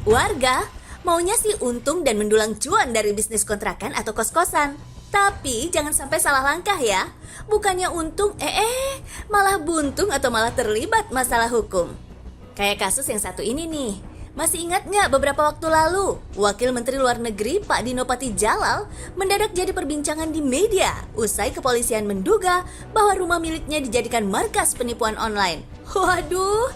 Warga maunya sih untung dan mendulang cuan dari bisnis kontrakan atau kos-kosan. Tapi jangan sampai salah langkah ya. Bukannya untung, malah buntung atau malah terlibat masalah hukum. Kayak kasus yang satu ini nih. Masih ingat nggak beberapa waktu lalu, Wakil Menteri Luar Negeri Pak Dino Patijalal mendadak jadi perbincangan di media usai kepolisian menduga bahwa rumah miliknya dijadikan markas penipuan online. Waduh.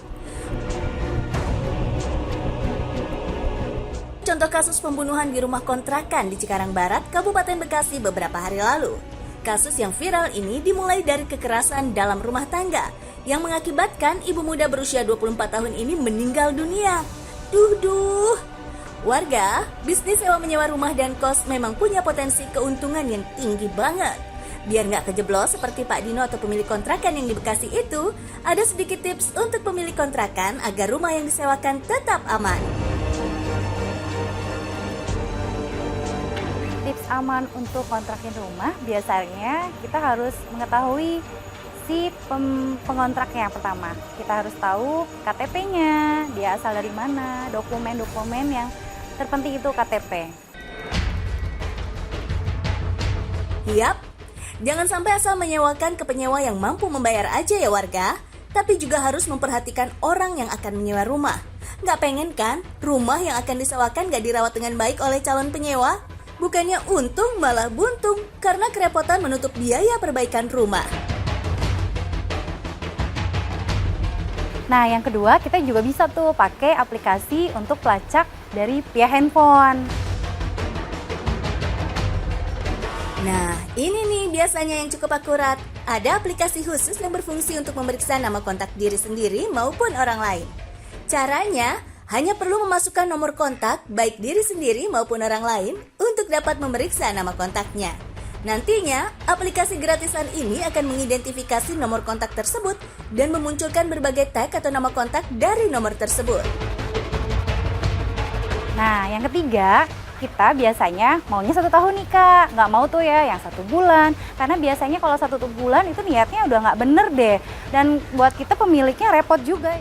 Contoh kasus pembunuhan di rumah kontrakan di Cikarang Barat, Kabupaten Bekasi beberapa hari lalu. Kasus yang viral ini dimulai dari kekerasan dalam rumah tangga yang mengakibatkan ibu muda berusia 24 tahun ini meninggal dunia. Duh. Warga, bisnis sewa menyewa rumah dan kos memang punya potensi keuntungan yang tinggi banget. Biar nggak kejeblos seperti Pak Dino atau pemilik kontrakan yang di Bekasi itu, ada sedikit tips untuk pemilik kontrakan agar rumah yang disewakan tetap aman. Tips aman untuk kontrakin rumah, biasanya kita harus mengetahui si pengontraknya pertama. Kita harus tahu KTP-nya, dia asal dari mana, dokumen-dokumen yang terpenting itu KTP. Yap, jangan sampai asal menyewakan ke penyewa yang mampu membayar aja ya warga, tapi juga harus memperhatikan orang yang akan menyewa rumah. Nggak pengen kan, rumah yang akan disewakan nggak dirawat dengan baik oleh calon penyewa? Bukannya untung malah buntung karena kerepotan menutup biaya perbaikan rumah. Nah, yang kedua, kita juga bisa tuh pakai aplikasi untuk pelacak dari via handphone. Nah, ini nih biasanya yang cukup akurat. Ada aplikasi khusus yang berfungsi untuk memeriksa nama kontak diri sendiri maupun orang lain. Caranya, hanya perlu memasukkan nomor kontak baik diri sendiri maupun orang lain untuk dapat memeriksa nama kontaknya. Nantinya, aplikasi gratisan ini akan mengidentifikasi nomor kontak tersebut dan memunculkan berbagai tag atau nama kontak dari nomor tersebut. Nah, yang ketiga, kita biasanya maunya 1 tahun nih Kak, nggak mau tuh ya yang 1 bulan. Karena biasanya kalau 1 bulan itu niatnya udah nggak bener deh. Dan buat kita pemiliknya repot juga.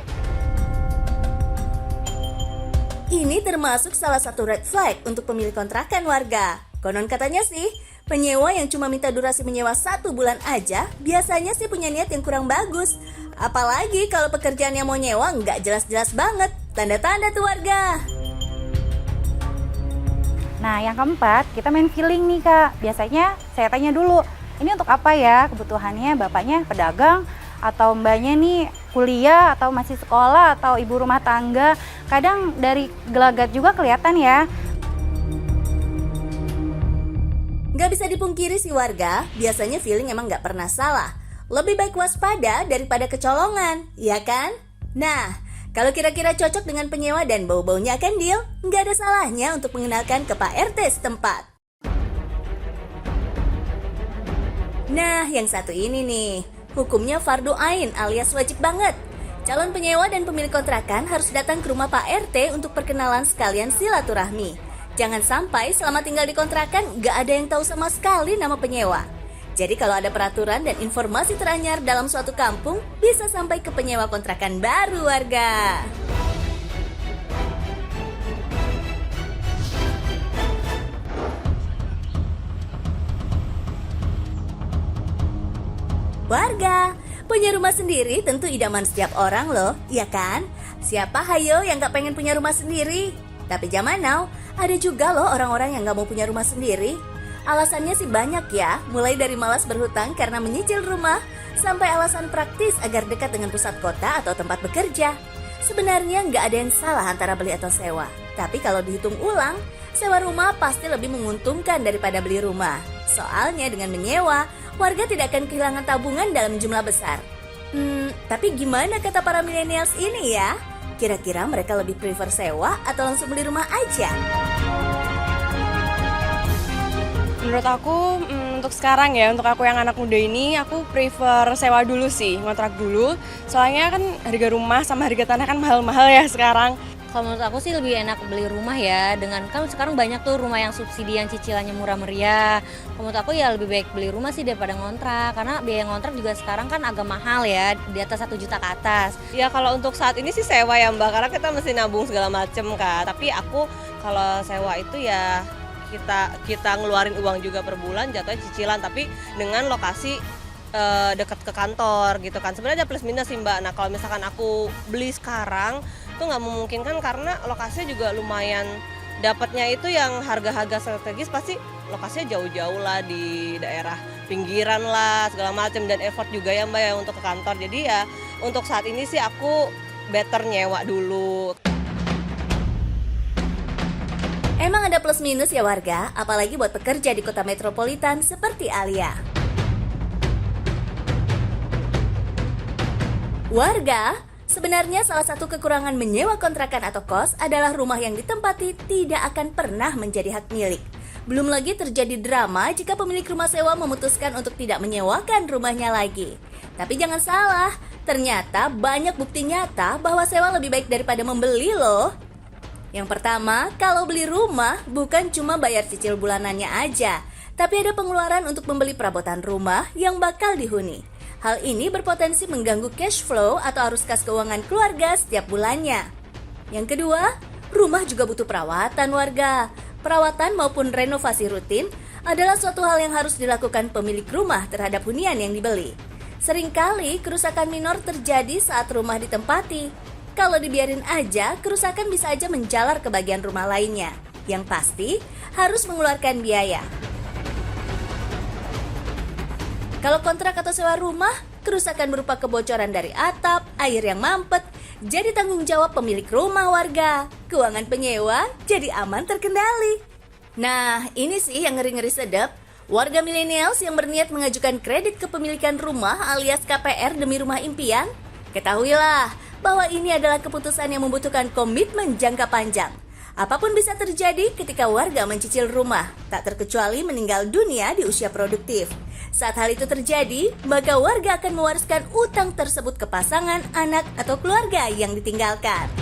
Ini termasuk salah satu red flag untuk pemilik kontrakan warga. Konon katanya sih, penyewa yang cuma minta durasi menyewa 1 bulan aja, biasanya sih punya niat yang kurang bagus. Apalagi kalau pekerjaan yang mau nyewa nggak jelas-jelas banget. Tanda-tanda tuh warga. Nah, yang keempat, kita main feeling nih Kak. Biasanya saya tanya dulu, ini untuk apa ya kebutuhannya? Bapaknya pedagang atau mbaknya nih kuliah atau masih sekolah atau ibu rumah tangga. Kadang dari gelagat juga kelihatan ya. Nggak bisa dipungkiri sih warga, biasanya feeling emang nggak pernah salah. Lebih baik waspada daripada kecolongan, ya kan? Nah, kalau kira-kira cocok dengan penyewa dan bau-baunya akan deal, nggak ada salahnya untuk mengenalkan ke Pak RT setempat. Nah, yang satu ini nih, hukumnya fardu ain alias wajib banget. Calon penyewa dan pemilik kontrakan harus datang ke rumah Pak RT untuk perkenalan sekalian silaturahmi. Jangan sampai selama tinggal di kontrakan nggak ada yang tahu sama sekali nama penyewa. Jadi kalau ada peraturan dan informasi teranyar dalam suatu kampung, bisa sampai ke penyewa kontrakan baru warga. Warga, punya rumah sendiri tentu idaman setiap orang loh, ya kan? Siapa hayo yang gak pengen punya rumah sendiri? Tapi zaman now, ada juga loh orang-orang yang gak mau punya rumah sendiri. Alasannya sih banyak ya, mulai dari malas berhutang karena menyicil rumah, sampai alasan praktis agar dekat dengan pusat kota atau tempat bekerja. Sebenarnya nggak ada yang salah antara beli atau sewa. Tapi kalau dihitung ulang, sewa rumah pasti lebih menguntungkan daripada beli rumah. Soalnya dengan menyewa, warga tidak akan kehilangan tabungan dalam jumlah besar. Tapi gimana kata para millennials ini ya? Kira-kira mereka lebih prefer sewa atau langsung beli rumah aja? Menurut aku, untuk sekarang ya, untuk aku yang anak muda ini, aku prefer sewa dulu sih, ngontrak dulu. Soalnya kan harga rumah sama harga tanah kan mahal-mahal ya sekarang. Kalau menurut aku sih lebih enak beli rumah ya, dengan kan sekarang banyak tuh rumah yang subsidi yang cicilannya murah meriah. Kalau menurut aku ya lebih baik beli rumah sih daripada ngontrak, karena biaya ngontrak juga sekarang kan agak mahal ya, di atas 1 juta ke atas. Ya kalau untuk saat ini sih sewa ya Mbak, karena kita mesti nabung segala macem kan. Tapi aku kalau sewa itu ya kita ngeluarin uang juga per bulan, jatuhnya cicilan, tapi dengan lokasi dekat ke kantor gitu kan. Sebenarnya ada plus minus sih Mbak. Nah kalau misalkan aku beli sekarang tuh nggak memungkinkan karena lokasinya juga lumayan, dapatnya itu yang harga-harga strategis pasti lokasinya jauh-jauh lah, di daerah pinggiran lah segala macam, dan effort juga ya Mbak ya untuk ke kantor. Jadi ya untuk saat ini sih aku better nyewa dulu. Emang ada plus minus ya warga, apalagi buat pekerja di kota metropolitan seperti Alia. Warga, sebenarnya salah satu kekurangan menyewa kontrakan atau kos adalah rumah yang ditempati tidak akan pernah menjadi hak milik. Belum lagi terjadi drama jika pemilik rumah sewa memutuskan untuk tidak menyewakan rumahnya lagi. Tapi jangan salah, ternyata banyak bukti nyata bahwa sewa lebih baik daripada membeli loh. Yang pertama, kalau beli rumah bukan cuma bayar cicil bulanannya aja, tapi ada pengeluaran untuk membeli perabotan rumah yang bakal dihuni. Hal ini berpotensi mengganggu cash flow atau arus kas keuangan keluarga setiap bulannya. Yang kedua, rumah juga butuh perawatan warga. Perawatan maupun renovasi rutin adalah suatu hal yang harus dilakukan pemilik rumah terhadap hunian yang dibeli. Seringkali kerusakan minor terjadi saat rumah ditempati. Kalau dibiarin aja, kerusakan bisa aja menjalar ke bagian rumah lainnya. Yang pasti, harus mengeluarkan biaya. Kalau kontrak atau sewa rumah, kerusakan berupa kebocoran dari atap, air yang mampet, jadi tanggung jawab pemilik rumah warga. Keuangan penyewa jadi aman terkendali. Nah, ini sih yang ngeri-ngeri sedap. Warga milenials yang berniat mengajukan kredit kepemilikan rumah alias KPR demi rumah impian, ketahuilah bahwa ini adalah keputusan yang membutuhkan komitmen jangka panjang. Apapun bisa terjadi ketika warga mencicil rumah, tak terkecuali meninggal dunia di usia produktif. Saat hal itu terjadi, maka warga akan mewariskan utang tersebut ke pasangan, anak, atau keluarga yang ditinggalkan.